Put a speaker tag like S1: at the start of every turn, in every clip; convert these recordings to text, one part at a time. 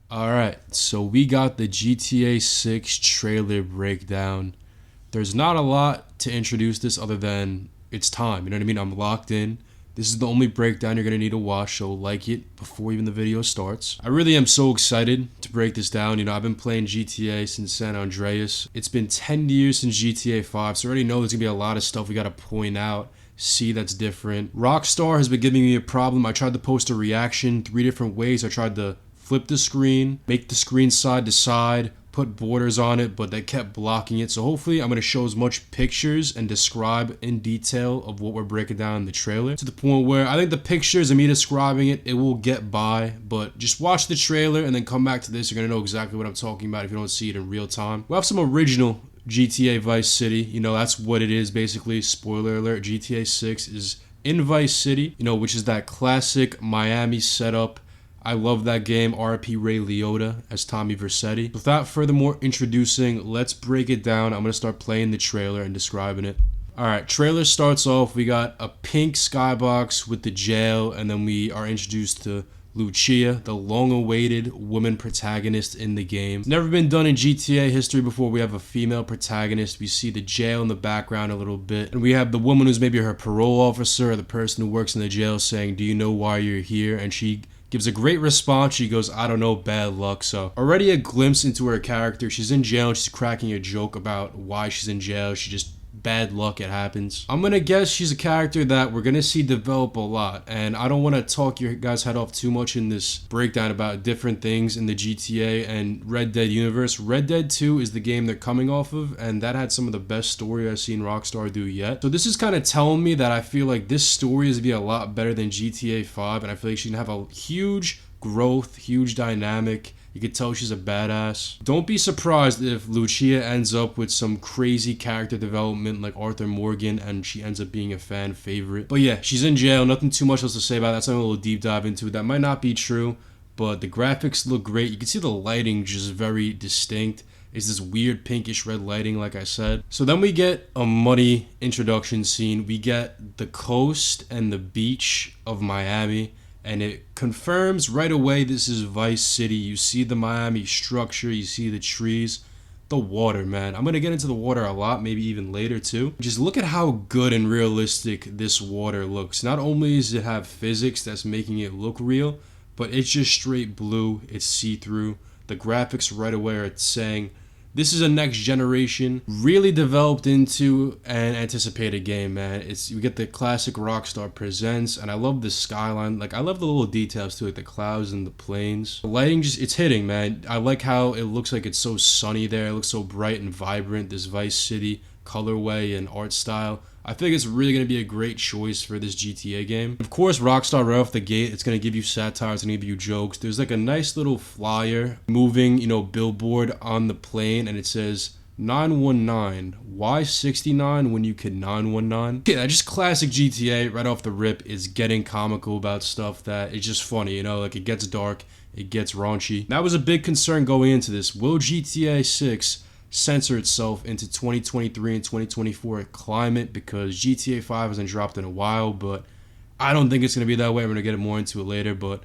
S1: Alright, so we got the GTA 6 trailer breakdown. There's not a lot to introduce this other than it's time, you know what I mean? I'm locked in. This is the only breakdown you're going to need to watch, so like it before even the video starts. I really am so excited to break this down. You know, I've been playing GTA since San Andreas. It's been 10 years since GTA 5, so I already know there's going to be a lot of stuff we got to point out, see that's different. Rockstar has been giving me a problem. I tried to post a reaction 3 different ways. I tried to flip the screen, make the screen side to side, put borders on it, but they kept blocking it. So hopefully I'm going to show as much pictures and describe in detail of what we're breaking down in the trailer, to the point where I think the pictures and me describing it will get by, but just watch the trailer and then come back to this. You're going to know exactly what I'm talking about if you don't see it in real time. We'll have some original GTA Vice City. You know, that's what it is basically. Spoiler alert, GTA 6 is in Vice City, you know, which is that classic Miami setup. I love that game. RIP Ray Liotta as Tommy Vercetti. Without furthermore introducing, let's break it down. I'm going to start playing the trailer and describing it. Alright, trailer starts off. We got a pink skybox with the jail, and then we are introduced to Lucia, the long-awaited woman protagonist in the game. It's never been done in GTA history before. We have a female protagonist. We see the jail in the background a little bit. And we have the woman who's maybe her parole officer or the person who works in the jail saying, "Do you know why you're here?" And she gives a great response. She goes, "I don't know, bad luck." So already a glimpse into her character. She's in jail and she's cracking a joke about why she's in jail. She just bad luck, it happens. I'm gonna guess she's a character that we're gonna see develop a lot, and I don't want to talk your guys' head off too much in this breakdown about different things in the GTA and Red Dead universe. Red Dead 2 is the game they're coming off of, and that had some of the best story I've seen Rockstar do yet. So this is kind of telling me that I feel like this story is gonna be a lot better than GTA 5, and I feel like she's gonna have a huge growth, huge dynamic. You could tell she's a badass. Don't be surprised if Lucia ends up with some crazy character development like Arthur Morgan and she ends up being a fan favorite. But yeah, she's in jail. Nothing too much else to say about that. That's a little deep dive into it. That might not be true, but the graphics look great. You can see the lighting just very distinct. It's this weird pinkish red lighting, like I said. So then we get a muddy introduction scene. We get the coast and the beach of Miami. And it confirms right away this is Vice City. You see the Miami structure, you see the trees, the water, man. I'm going to get into the water a lot, maybe even later too. Just look at how good and realistic this water looks. Not only does it have physics that's making it look real, but it's just straight blue, it's see-through. The graphics right away are saying this is a next generation, really developed into an anticipated game, man. We get the classic Rockstar Presents, and I love the skyline. Like, I love the little details too, like the clouds and the planes. The lighting it's hitting, man. I like how it looks like it's so sunny there. It looks so bright and vibrant, this Vice City colorway and art style. I think it's really going to be a great choice for this GTA game. Of course, Rockstar right off the gate, it's going to give you satire, it's going to give you jokes. There's like a nice little flyer, moving, you know, billboard on the plane, and it says 919. Why 69 when you could 919? Yeah, just classic GTA right off the rip is getting comical about stuff that is just funny, you know, like it gets dark, it gets raunchy. That was a big concern going into this. Will GTA 6 censor itself into 2023 and 2024 climate, because GTA 5 hasn't dropped in a while, but I don't think it's going to be that way. We're going to get more into it later, but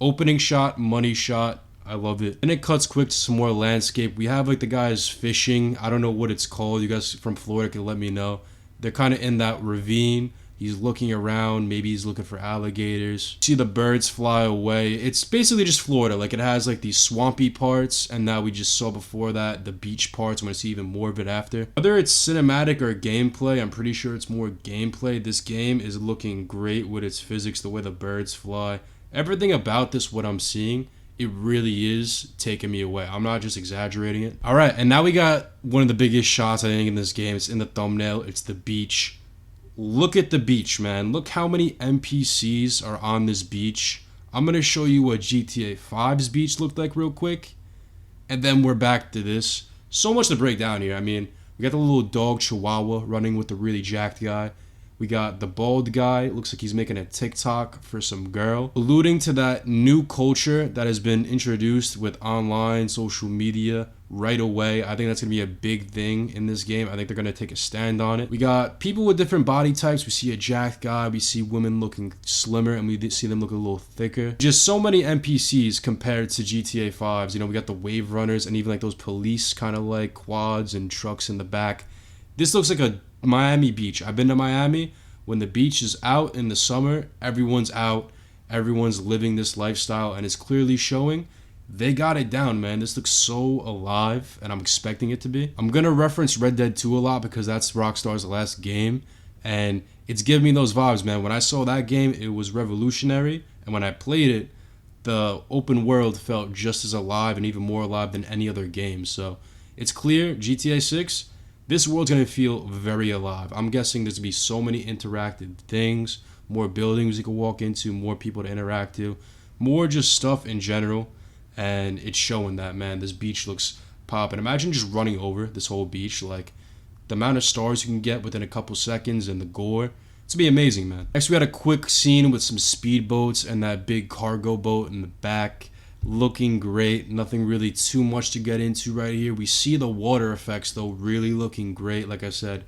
S1: opening shot, money shot, I love it. And it cuts quick to some more landscape. We have like the guys fishing. I don't know what it's called. You guys from Florida can let me know. They're kind of in that ravine. He's looking around, maybe he's looking for alligators. See the birds fly away. It's basically just Florida. Like, it has like these swampy parts, and now we just saw before that the beach parts. I'm going to see even more of it after. Whether it's cinematic or gameplay, I'm pretty sure it's more gameplay. This game is looking great with its physics, the way the birds fly. Everything about this, what I'm seeing, it really is taking me away. I'm not just exaggerating it. All right, and now we got one of the biggest shots, I think, in this game. It's in the thumbnail. It's the beach. Look at the beach, man. Look how many NPCs are on this beach. I'm going to show you what GTA 5's beach looked like real quick, and then we're back to this. So much to break down here. I mean, we got the little dog Chihuahua running with the really jacked guy. We got the bald guy, looks like he's making a TikTok for some girl, alluding to that new culture that has been introduced with online social media right away. I think that's going to be a big thing in this game. I think they're going to take a stand on it. We got people with different body types. We see a jacked guy, we see women looking slimmer, and we see them look a little thicker. Just so many NPCs compared to GTA 5's. You know, we got the wave runners and even like those police kind of like quads and trucks in the back. This looks like a Miami beach. I've been to Miami. When the beach is out in the summer, everyone's out, everyone's living this lifestyle, and it's clearly showing. They got it down, man. This looks so alive, and I'm expecting it to be. I'm gonna reference Red Dead 2 a lot because that's Rockstar's last game, and it's giving me those vibes, man. When I saw that game, it was revolutionary, and when I played it, the open world felt just as alive and even more alive than any other game. So it's clear, GTA 6, this world's going to feel very alive. I'm guessing there's going to be so many interactive things, more buildings you can walk into, more people to interact to, more just stuff in general. And it's showing that, man. This beach looks popping. Imagine just running over this whole beach. Like, the amount of stars you can get within a couple seconds and the gore. It's going to be amazing, man. Next, we had a quick scene with some speedboats and that big cargo boat in the back. Looking great. Nothing really too much to get into right here. We see the water effects though, really looking great. Like I said,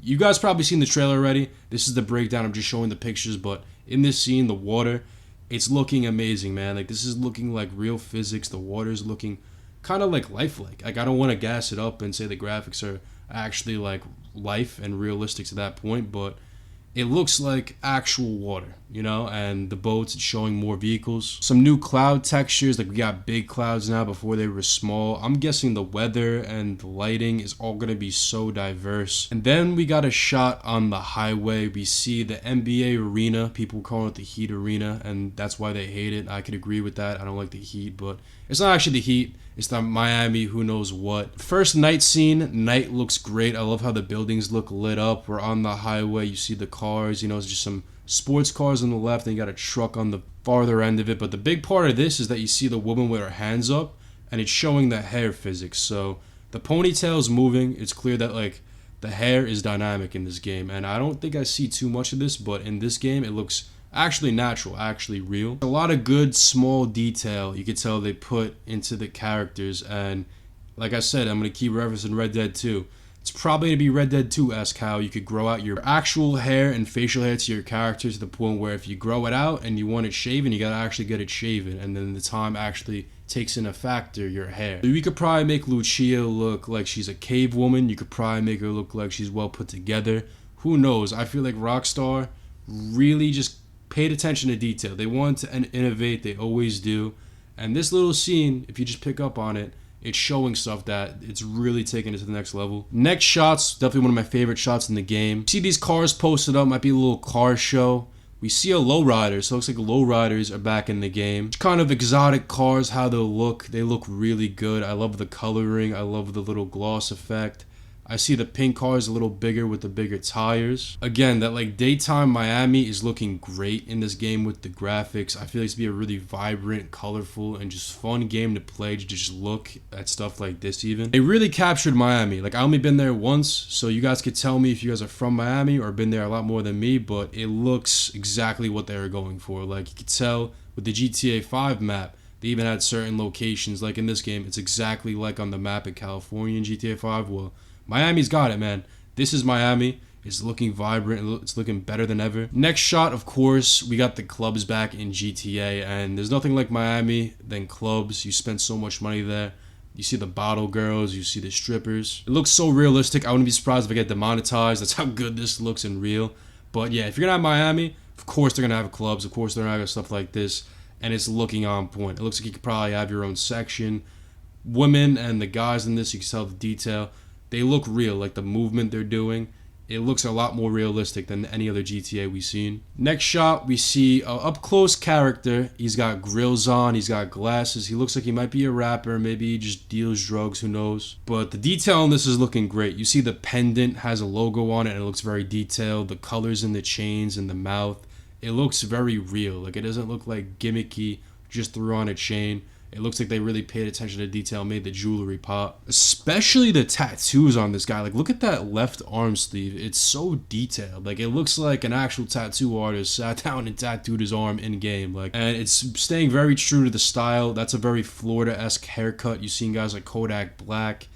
S1: you guys probably seen the trailer already. This is the breakdown. I'm just showing the pictures, but in this scene, the water, it's looking amazing, man. Like, this is looking like real physics. The water's looking kind of like lifelike. Like, I don't want to gas it up and say the graphics are actually like life and realistic to that point, but it looks like actual water, you know, and the boats, it's showing more vehicles. Some new cloud textures, like we got big clouds now, before they were small. I'm guessing the weather and the lighting is all going to be so diverse. And then we got a shot on the highway. We see the NBA arena. People call it the Heat Arena, and that's why they hate it. I could agree with that. I don't like the Heat, but it's not actually the Heat. It's the Miami, who knows what. First night scene, night looks great. I love how the buildings look lit up. We're on the highway. You see the cars, you know, it's just some sports cars on the left, and you got a truck on the farther end of it. But the big part of this is that you see the woman with her hands up, and it's showing the hair physics. So the ponytail's moving. It's clear that, like, the hair is dynamic in this game. And I don't think I see too much of this, but in this game, it looks actually natural, actually real. A lot of good small detail you could tell they put into the characters, and like I said, I'm going to keep referencing Red Dead 2. It's probably going to be Red Dead 2-esque how you could grow out your actual hair and facial hair to your character to the point where if you grow it out and you want it shaven, you got to actually get it shaven, and then the time actually takes in a factor your hair. So you could probably make Lucia look like she's a cave woman. You could probably make her look like she's well put together. Who knows? I feel like Rockstar really just paid attention to detail. They want to innovate. They always do. And this little scene, if you just pick up on it, it's showing stuff that it's really taking it to the next level. Next shots, definitely one of my favorite shots in the game. See these cars posted up, might be a little car show. We see a lowrider, so it looks like lowriders are back in the game. Kind of exotic cars, how they'll look. They look really good. I love the coloring. I love the little gloss effect. I see the pink cars a little bigger with the bigger tires. Again, that like daytime Miami is looking great in this game with the graphics. I feel like it's going to be a really vibrant, colorful, and just fun game to play, to just look at stuff like this even. They really captured Miami. Like, I only been there once, so you guys could tell me if you guys are from Miami or been there a lot more than me, but it looks exactly what they were going for. Like, you could tell with the GTA 5 map, they even had certain locations. Like in this game, it's exactly like on the map in California in GTA 5. Well, Miami's got it, man. This is Miami. It's looking vibrant. It's looking better than ever. Next shot, of course, we got the clubs back in GTA, and there's nothing like Miami than clubs. You spend so much money there. You see the bottle girls. You see the strippers. It looks so realistic. I wouldn't be surprised if I get demonetized. That's how good this looks in real. But yeah, if you're gonna have Miami, of course they're gonna have clubs. Of course they're gonna have stuff like this, and it's looking on point. It looks like you could probably have your own section. Women and the guys in this, you can tell the detail. They look real, like the movement they're doing. It looks a lot more realistic than any other GTA we've seen. Next shot, we see an up-close character. He's got grills on, he's got glasses. He looks like he might be a rapper, maybe he just deals drugs, who knows. But the detail on this is looking great. You see the pendant has a logo on it, and it looks very detailed. The colors in the chains and the mouth, it looks very real. Like, it doesn't look like gimmicky, just threw on a chain. It looks like they really paid attention to detail, made the jewelry pop. Especially the tattoos on this guy. Like, look at that left arm sleeve. It's so detailed. Like, it looks like an actual tattoo artist sat down and tattooed his arm in game. Like, and it's staying very true to the style. That's a very Florida-esque haircut. You've seen guys like Kodak Black.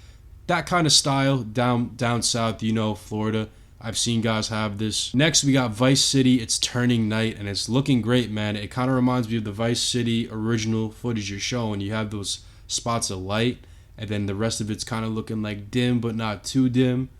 S1: That kind of style down south, you know, Florida. I've seen guys have this. Next, we got Vice City. It's turning night, and it's looking great, man. It kind of reminds me of the Vice City original footage you're showing. You have those spots of light, and then the rest of it's kind of looking like dim, but not too dim.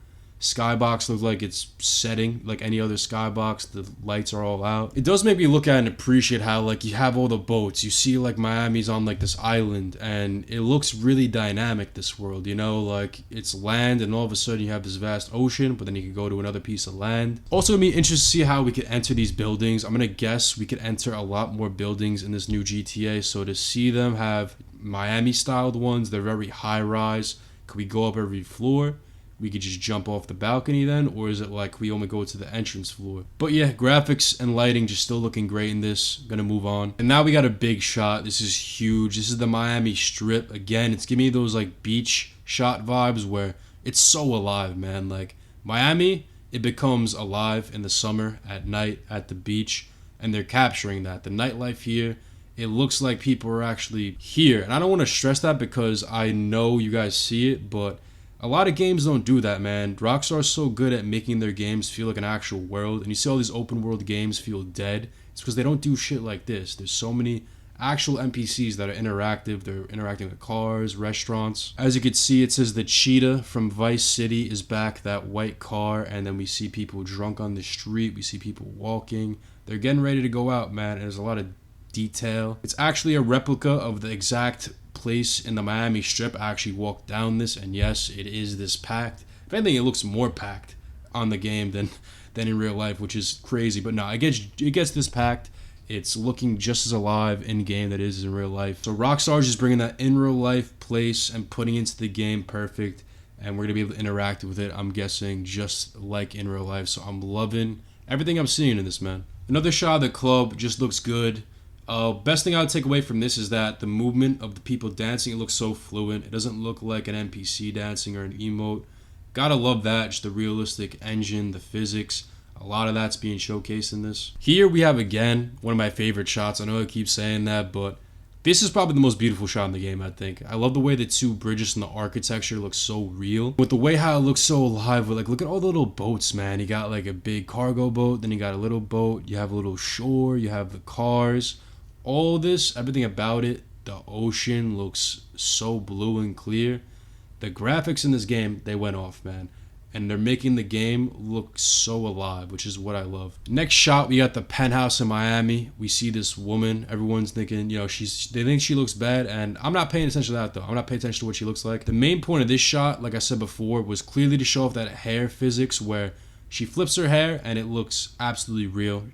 S1: Skybox looks like it's setting like any other skybox. The lights are all out. It does make me look at and appreciate how, like, you have all the boats. You see, like, Miami's on, like, this island, and it looks really dynamic, this world, you know? Like, it's land, and all of a sudden you have this vast ocean, but then you can go to another piece of land. Also, it'd be interesting to see how we could enter these buildings. I'm gonna guess we could enter a lot more buildings in this new GTA, so to see them have Miami-styled ones, they're very high-rise. Could we go up every floor? We could just jump off the balcony then, or is it like we only go to the entrance floor? But yeah, graphics and lighting just still looking great in this. Gonna move on. And now we got a big shot. This is huge. This is the Miami Strip. Again, it's giving me those like beach shot vibes where it's so alive, man. Like Miami, it becomes alive in the summer, at night, at the beach, and they're capturing that. The nightlife here, it looks like people are actually here. And I don't want to stress that because I know you guys see it, but a lot of games don't do that, man. Rockstar is so good at making their games feel like an actual world. And you see all these open world games feel dead. It's because they don't do shit like this. There's so many actual NPCs that are interactive. They're interacting with cars, restaurants. As you can see, it says the cheetah from Vice City is back, that white car. And then we see people drunk on the street. We see people walking. They're getting ready to go out, man. And there's a lot of detail. It's actually a replica of the exact place in the Miami Strip. I actually walked down this, and yes, it is this packed. If anything, it looks more packed on the game than in real life, which is crazy. But no, it gets this packed. It's looking just as alive in game that it is in real life. So Rockstar is just bringing that in real life place and putting it into the game perfect, and we're gonna be able to interact with it, I'm guessing, just like in real life. So I'm loving everything I'm seeing in this, man. Another shot of the club just looks good. Best thing I would take away from this is that the movement of the people dancing, it looks so fluent. It doesn't look like an NPC dancing or an emote. Gotta love that, just the realistic engine, the physics. A lot of that's being showcased in this. Here we have, again, one of my favorite shots. I know I keep saying that, but this is probably the most beautiful shot in the game, I think. I love the way the two bridges and the architecture look so real. With the way how it looks so alive, like, look at all the little boats, man. You got like a big cargo boat, then you got a little boat, you have a little shore, you have the cars. All this, everything about it, the ocean looks so blue and clear. The graphics in this game, they went off, man. And they're making the game look so alive, which is what I love. Next shot, we got the penthouse in Miami. We see this woman. Everyone's thinking, you know, they think she looks bad, and I'm not paying attention to that, though. I'm not paying attention to what she looks like. The main point of this shot, like I said before, was clearly to show off that hair physics where she flips her hair, and it looks absolutely real.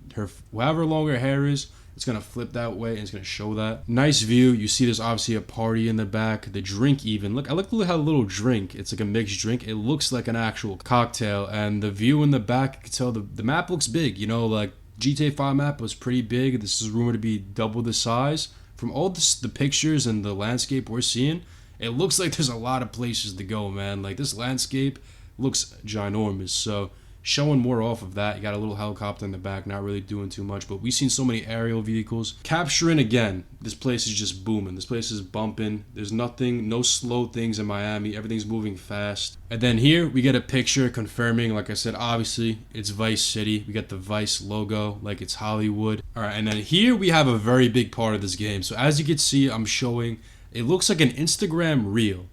S1: However long her hair is, it's going to flip that way, and it's going to show that. Nice view. You see there's obviously a party in the back. The drink even. Look, I look at how little drink. It's like a mixed drink. It looks like an actual cocktail. And the view in the back, you can tell the map looks big. You know, like GTA 5 map was pretty big. This is rumored to be double the size. From all the pictures and the landscape we're seeing, it looks like there's a lot of places to go, man. Like, this landscape looks ginormous. So showing more off of that. You got a little helicopter in the back, not really doing too much, but we've seen so many aerial vehicles. Capturing, again, this place is just booming. This place is bumping. There's nothing, no slow things in Miami. Everything's moving fast. And then here we get a picture confirming, like I said, obviously it's Vice City. We got the Vice logo, like it's Hollywood. All right, and then here we have a very big part of this game. So as you can see, I'm showing, it looks like an Instagram reel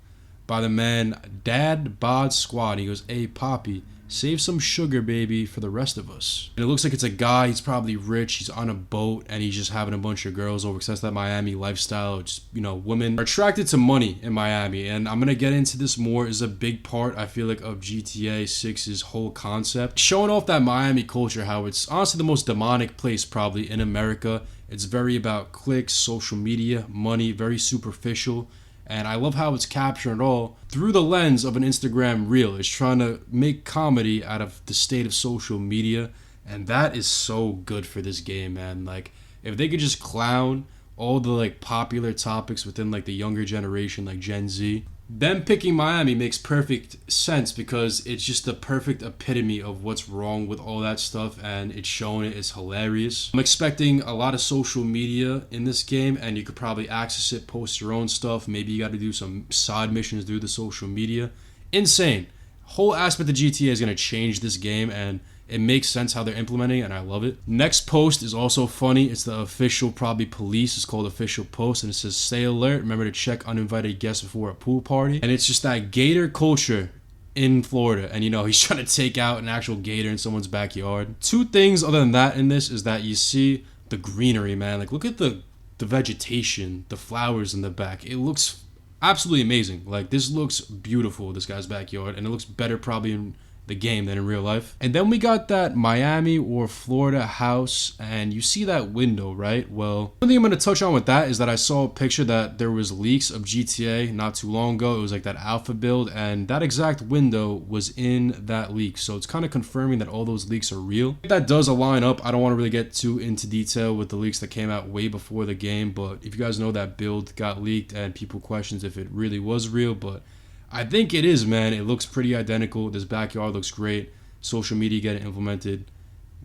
S1: by the man Dad Bod Squad. He goes, "Hey, Poppy, save some sugar, baby, for the rest of us." And it looks like it's a guy. He's probably rich. He's on a boat, and he's just having a bunch of girls over. Because that's that Miami lifestyle. Just, you know, women are attracted to money in Miami. And I'm going to get into this more. Is a big part, I feel like, of GTA 6's whole concept. Showing off that Miami culture, how it's honestly the most demonic place probably in America. It's very about clicks, social media, money, very superficial. And I love how it's capturing it all through the lens of an Instagram reel. It's trying to make comedy out of the state of social media. And that is so good for this game, man. Like, if they could just clown all the like popular topics within like the younger generation, like Gen Z. Them picking Miami makes perfect sense because it's just the perfect epitome of what's wrong with all that stuff, and it's showing it. It's hilarious. I'm expecting a lot of social media in this game, and you could probably access it, post your own stuff. Maybe you got to do some side missions through the social media. Insane. Whole aspect of GTA is going to change this game, and it makes sense how they're implementing it, and I love it. Next post is also funny. It's the official, probably police. It's called official post, and it says, "Stay alert. Remember to check uninvited guests before a pool party." And it's just that gator culture in Florida. And, you know, he's trying to take out an actual gator in someone's backyard. Two things other than that in this is that you see the greenery, man. Like, look at the vegetation, the flowers in the back. It looks absolutely amazing. Like, this looks beautiful, this guy's backyard, and it looks better probably in the game than in real life. And then we got that Miami or Florida house, and you see that window, right? Well, one thing I'm going to touch on with that is that I saw a picture that there was leaks of GTA not too long ago. It was like that alpha build, and that exact window was in that leak. So it's kind of confirming that all those leaks are real. That does align up. I don't want to really get too into detail with the leaks that came out way before the game, but if you guys know, that build got leaked and people questions if it really was real, but I think it is, man. It looks pretty identical. This backyard looks great. Social media getting implemented.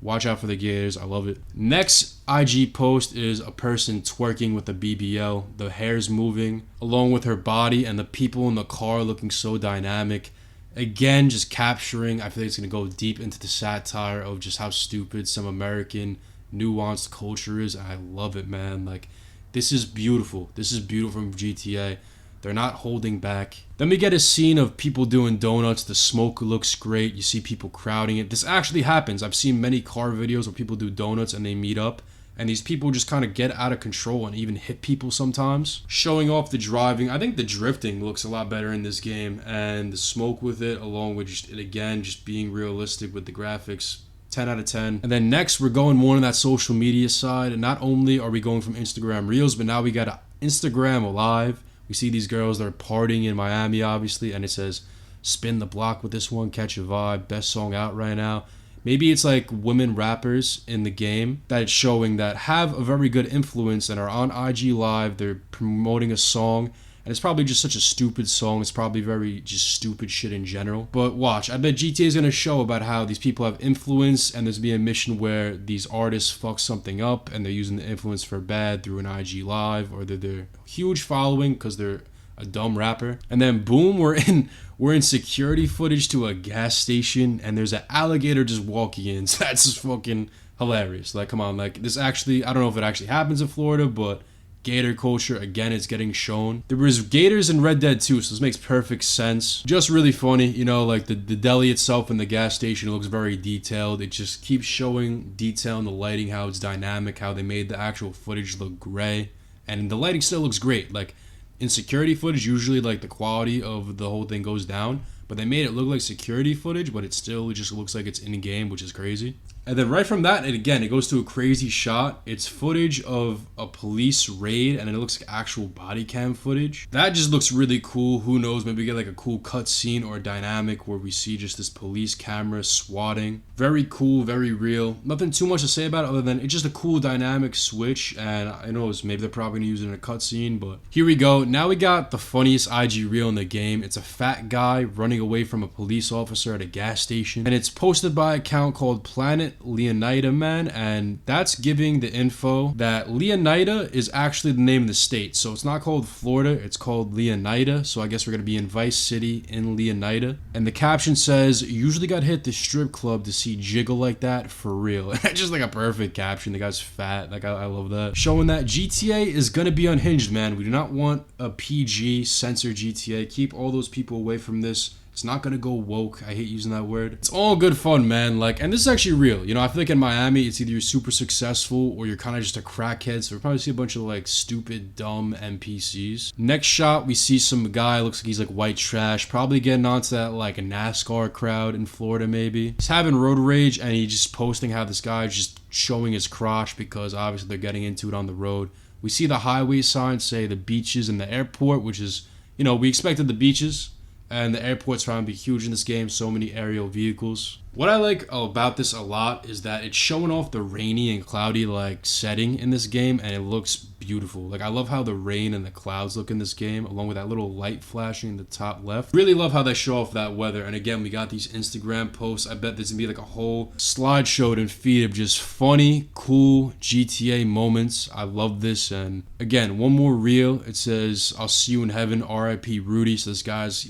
S1: Watch out for the gators. I love it. Next IG post is a person twerking with a BBL. The hair's moving along with her body, and the people in the car looking so dynamic. Again, just capturing, I feel like it's going to go deep into the satire of just how stupid some American nuanced culture is. I love it, man. Like, this is beautiful. This is beautiful from GTA. They're not holding back. Then we get a scene of people doing donuts. The smoke looks great. You see people crowding it. This actually happens. I've seen many car videos where people do donuts and they meet up, and these people just kind of get out of control and even hit people sometimes. Showing off the driving. I think the drifting looks a lot better in this game, and the smoke with it, along with just, again, just being realistic with the graphics. 10 out of 10. And then next, we're going more on that social media side. And not only are we going from Instagram Reels, but now we got Instagram Live. We see these girls that are partying in Miami, obviously, and it says, "Spin the block with this one, catch a vibe, best song out right now." Maybe it's like women rappers in the game that it's showing that have a very good influence and are on IG Live. They're promoting a song, and it's probably just such a stupid song. It's probably very just stupid shit in general. But watch, I bet GTA is going to show about how these people have influence, and there's be a mission where these artists fuck something up and they're using the influence for bad through an IG Live, or they're huge following because they're a dumb rapper. And then boom, we're in security footage to a gas station, and there's an alligator just walking in. So that's just fucking hilarious. Like, come on, like, this actually, I don't know if it actually happens in Florida, but gator culture, again, it's getting shown. There was gators in Red Dead 2, so this makes perfect sense. Just really funny, you know, like the deli itself in the gas station, it looks very detailed. It just keeps showing detail in the lighting, how it's dynamic, how they made the actual footage look gray. And the lighting still looks great. Like, in security footage, usually, like, the quality of the whole thing goes down. But they made it look like security footage, but it still just looks like it's in-game, which is crazy. And then right from that, it goes to a crazy shot. It's footage of a police raid, and it looks like actual body cam footage. That just looks really cool. Who knows, maybe we get like a cool cut scene or a dynamic where we see just this police camera swatting. Very cool, very real. Nothing too much to say about it other than it's just a cool dynamic switch, and I know maybe they're probably going to use it in a cut scene, but here we go. Now we got the funniest IG reel in the game. It's a fat guy running away from a police officer at a gas station, and it's posted by an account called Planet Leonida, man, and that's giving the info that Leonida is actually the name of the state. So it's not called Florida, it's called Leonida. So I guess we're going to be in Vice City in Leonida. And the caption says, "Usually got hit the strip club to see jiggle like that for real." And that's just like a perfect caption. The guy's fat. Like, I love that. Showing that GTA is going to be unhinged, man. We do not want a PG censored GTA. Keep all those people away from this. It's not going to go woke. I hate using that word. It's all good fun, man. Like, and this is actually real. You know, I feel like in Miami, it's either you're super successful or you're kind of just a crackhead. So we'll probably see a bunch of, like, stupid, dumb NPCs. Next shot, we see some guy, looks like he's, like, white trash. Probably getting onto that, like, a NASCAR crowd in Florida, maybe. He's having road rage, and he's just posting how this guy's just showing his crotch because, obviously, they're getting into it on the road. We see the highway signs say the beaches and the airport, which is, you know, we expected the beaches. And the airport's trying to be huge in this game, so many aerial vehicles. What I like about this a lot is that it's showing off the rainy and cloudy like setting in this game, and it looks beautiful. Like, I love how the rain and the clouds look in this game, along with that little light flashing in the top left. Really love how they show off that weather. And again, we got these Instagram posts. I bet there's gonna be like a whole slideshow and feed of just funny, cool GTA moments. I love this. And again, one more reel. It says, "I'll see you in heaven, R.I.P. Rudy." So this guy's,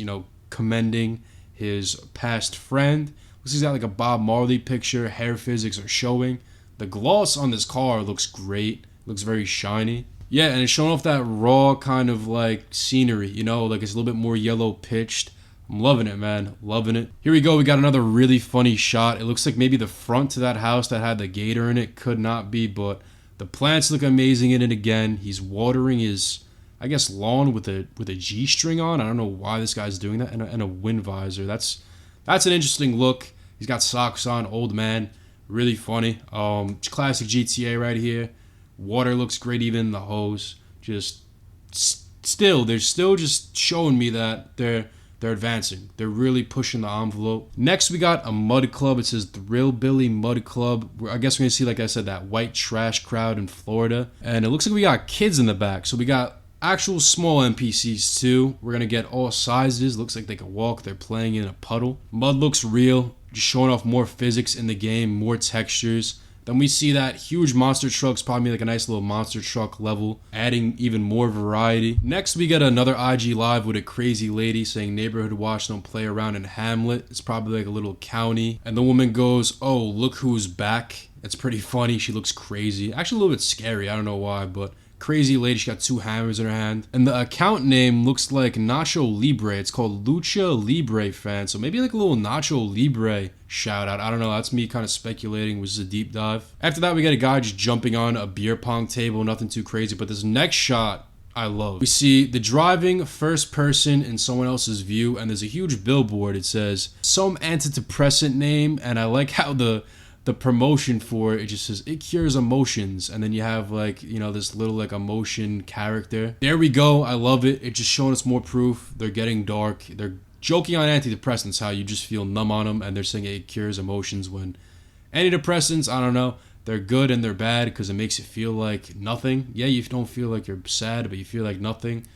S1: commending his past friend. Looks like he's got like a Bob Marley picture. Hair physics are showing. The gloss on this car looks great. Looks very shiny. Yeah, and it's showing off that raw kind of like scenery, like it's a little bit more yellow pitched. I'm loving it, man. Loving it. Here we go. We got another really funny shot. It looks like maybe the front to that house that had the gator in it. Could not be, but the plants look amazing in it again. He's watering his, I guess, lawn with a G-string on. I don't know why this guy's doing that. And a wind visor. That's an interesting look. He's got socks on. Old man. Really funny. Classic GTA right here. Water looks great, even the hose. They're still just showing me that they're advancing. They're really pushing the envelope. Next, we got a mud club. It says Thrillbilly Mud Club. I guess we're gonna see, like I said, that white trash crowd in Florida. And it looks like we got kids in the back. So we got actual small NPCs too. We're gonna get all sizes. Looks like they can walk. They're playing in a puddle. Mud looks real. Just showing off more physics in the game, more textures. Then we see that huge monster truck's probably like a nice little monster truck level, adding even more variety. Next, we get another IG Live with a crazy lady saying neighborhood watch, don't play around in Hamlet. It's probably like a little county. And the woman goes, "Oh, look who's back." It's pretty funny. She looks crazy. Actually, a little bit scary. I don't know why, but crazy lady. She got 2 hammers in her hand. And the account name looks like Nacho Libre. It's called Lucia Libre fan. So maybe like a little Nacho Libre shout out. I don't know. That's me kind of speculating, which is a deep dive. After that, we get a guy just jumping on a beer pong table. Nothing too crazy. But this next shot, I love. We see the driving first person in someone else's view. And there's a huge billboard. It says some antidepressant name. And I like how the promotion for it just says it cures emotions, and then you have like this little like emotion character. There we go. I love it. It's just showing us more proof. They're getting dark. They're joking on antidepressants, how you just feel numb on them, and they're saying it cures emotions, when antidepressants, I don't know, they're good and they're bad because it makes it feel like nothing. Yeah, you don't feel like you're sad, but you feel like nothing.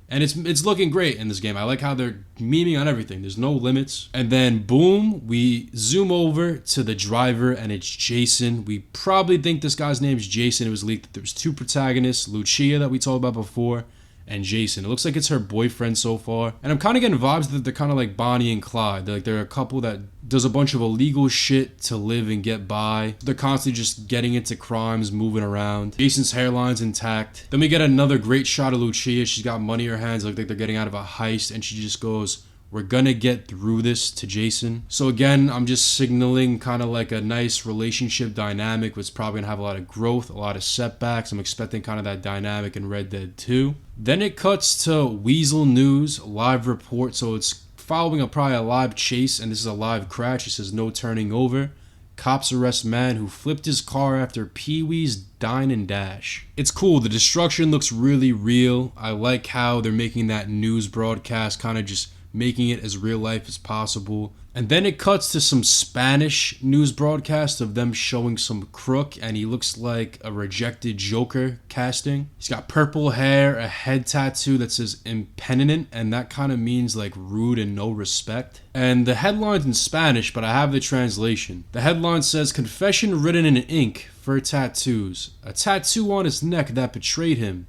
S1: And it's looking great in this game. I like how they're memeing on everything. There's no limits. And then, boom, we zoom over to the driver, and it's Jason. We probably think this guy's name is Jason. It was leaked that there's 2 protagonists, Lucia that we talked about before, and Jason. It looks like it's her boyfriend so far. And I'm kind of getting vibes that they're kind of like Bonnie and Clyde. They're a couple that does a bunch of illegal shit to live and get by. They're constantly just getting into crimes, moving around. Jason's hairline's intact. Then we get another great shot of Lucia. She's got money in her hands, like they're getting out of a heist, and she just goes, "We're gonna get through this," to Jason. So again, I'm just signaling kind of like a nice relationship dynamic, which is probably gonna have a lot of growth, a lot of setbacks. I'm expecting kind of that dynamic in Red Dead 2. Then it cuts to Weasel News live report. So it's following probably a live chase, and this is a live crash. It says no turning over. Cops arrest man who flipped his car after Pee-wee's Dine and Dash. It's cool. The destruction looks really real. I like how they're making that news broadcast kind of just making it as real life as possible. And then it cuts to some Spanish news broadcast of them showing some crook, and he looks like a rejected Joker casting. He's got purple hair, a head tattoo that says impenitent, and that kind of means like rude and no respect. And the headline's in Spanish, but I have the translation. The headline says, "Confession written in ink for tattoos. A tattoo on his neck that betrayed him.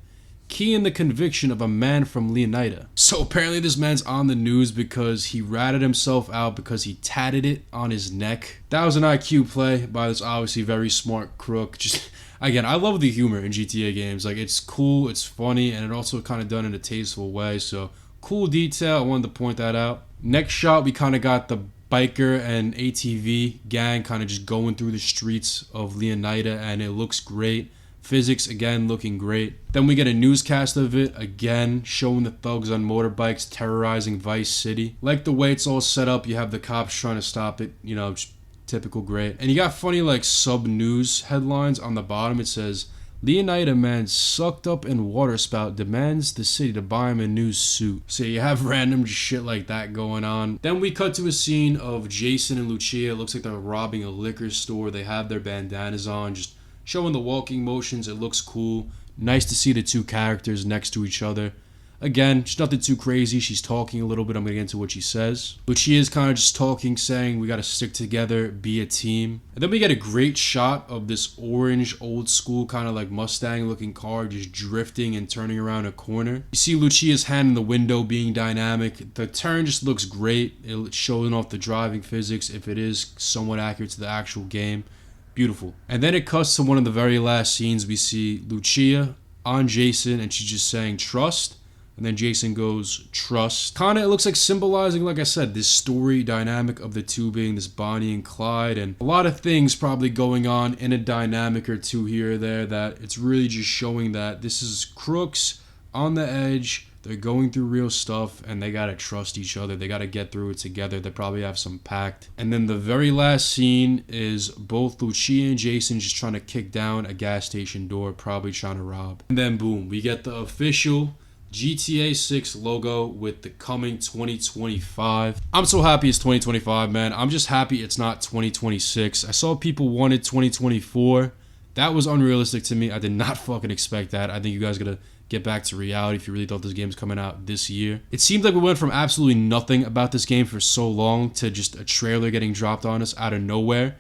S1: Key in the conviction of a man from Leonida." So apparently this man's on the news because he ratted himself out because he tatted it on his neck. That was an IQ play by this obviously very smart crook. Just again, I love the humor in GTA games. Like, it's cool, it's funny, and it also kind of done in a tasteful way. So cool detail. I wanted to point that out. Next shot, we kind of got the biker and ATV gang kind of just going through the streets of Leonida, and it looks great. Physics, again, looking great. Then we get a newscast of it, again, showing the thugs on motorbikes terrorizing Vice City. Like the way it's all set up, you have the cops trying to stop it, just typical great. And you got funny, like, sub-news headlines on the bottom. It says, "Leonida man sucked up in waterspout demands the city to buy him a new suit." So you have random shit like that going on. Then we cut to a scene of Jason and Lucia. It looks like they're robbing a liquor store. They have their bandanas on, just showing the walking motions. It looks cool. Nice to see the two characters next to each other. Again, just nothing too crazy. She's talking a little bit. I'm going to get into what she says. But she is kind of just talking, saying we got to stick together, be a team. And then we get a great shot of this orange, old school kind of like Mustang looking car just drifting and turning around a corner. You see Lucia's hand in the window being dynamic. The turn just looks great. It's showing off the driving physics if it is somewhat accurate to the actual game. Beautiful. And then it cuts to one of the very last scenes. We see Lucia on Jason and she's just saying trust. And then Jason goes, trust. Kinda, it looks like symbolizing, like I said, this story dynamic of the two being this Bonnie and Clyde. And a lot of things probably going on in a dynamic or two here or there that it's really just showing that this is crooks on the edge. They're going through real stuff and they gotta trust each other. They gotta get through it together. They probably have some pact. And then the very last scene is both Lucia and Jason just trying to kick down a gas station door, probably trying to rob. And then boom, we get the official GTA 6 logo with the coming 2025. I'm so happy it's 2025, man. I'm just happy it's not 2026. I saw people wanted 2024. That was unrealistic to me. I did not fucking expect that. I think you guys gotta get back to reality if you really thought this game's coming out this year. It seems like we went from absolutely nothing about this game for so long to just a trailer getting dropped on us out of nowhere.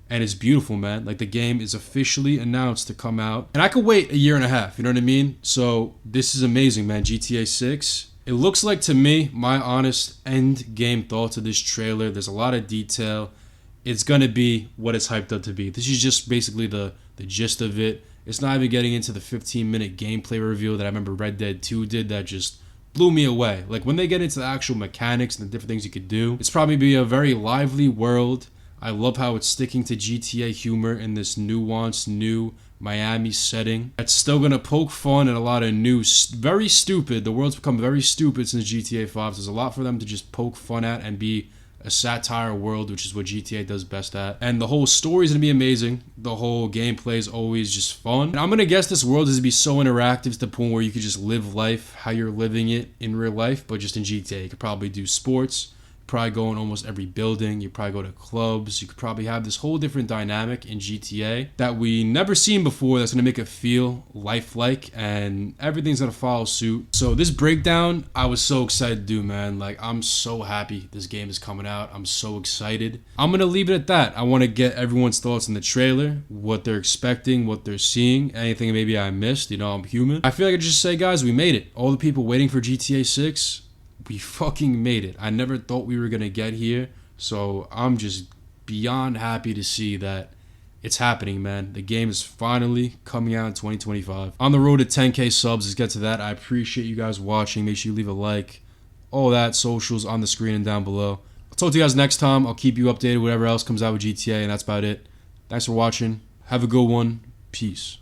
S1: And it's beautiful, man. Like, the game is officially announced to come out. And I could wait a year and a half, you know what I mean? So, this is amazing, man. GTA 6. It looks like, to me, my honest end game thoughts of this trailer. There's a lot of detail. It's going to be what it's hyped up to be. This is just basically the gist of it. It's not even getting into the 15-minute gameplay reveal that I remember Red Dead 2 did that just blew me away. Like, when they get into the actual mechanics and the different things you could do, it's probably be a very lively world. I love how it's sticking to GTA humor in this nuanced, new Miami setting. It's still going to poke fun and a lot of new, very stupid. The world's become very stupid since GTA 5. So there's a lot for them to just poke fun at and be a satire world, which is what GTA does best at. And the whole story is going to be amazing. The whole gameplay is always just fun. And I'm going to guess this world is to be so interactive to the point where you could just live life how you're living it in real life, but just in GTA. You could probably do sports. Probably go in almost every building. You probably go to clubs. You could probably have this whole different dynamic in GTA that we never seen before that's going to make it feel lifelike, and everything's going to follow suit. So this breakdown, I was so excited to do, man. Like, I'm so happy this game is coming out. I'm so excited. I'm going to leave it at that. I want to get everyone's thoughts on the trailer, what they're expecting, what they're seeing, anything maybe I missed. You know, I'm human. I feel like I could just say, guys, we made it. All the people waiting for GTA 6, we fucking made it. I never thought we were going to get here. So I'm just beyond happy to see that it's happening, man. The game is finally coming out in 2025. On the road to 10K subs. Let's get to that. I appreciate you guys watching. Make sure you leave a like. All that, socials on the screen and down below. I'll talk to you guys next time. I'll keep you updated whatever else comes out with GTA. And that's about it. Thanks for watching. Have a good one. Peace.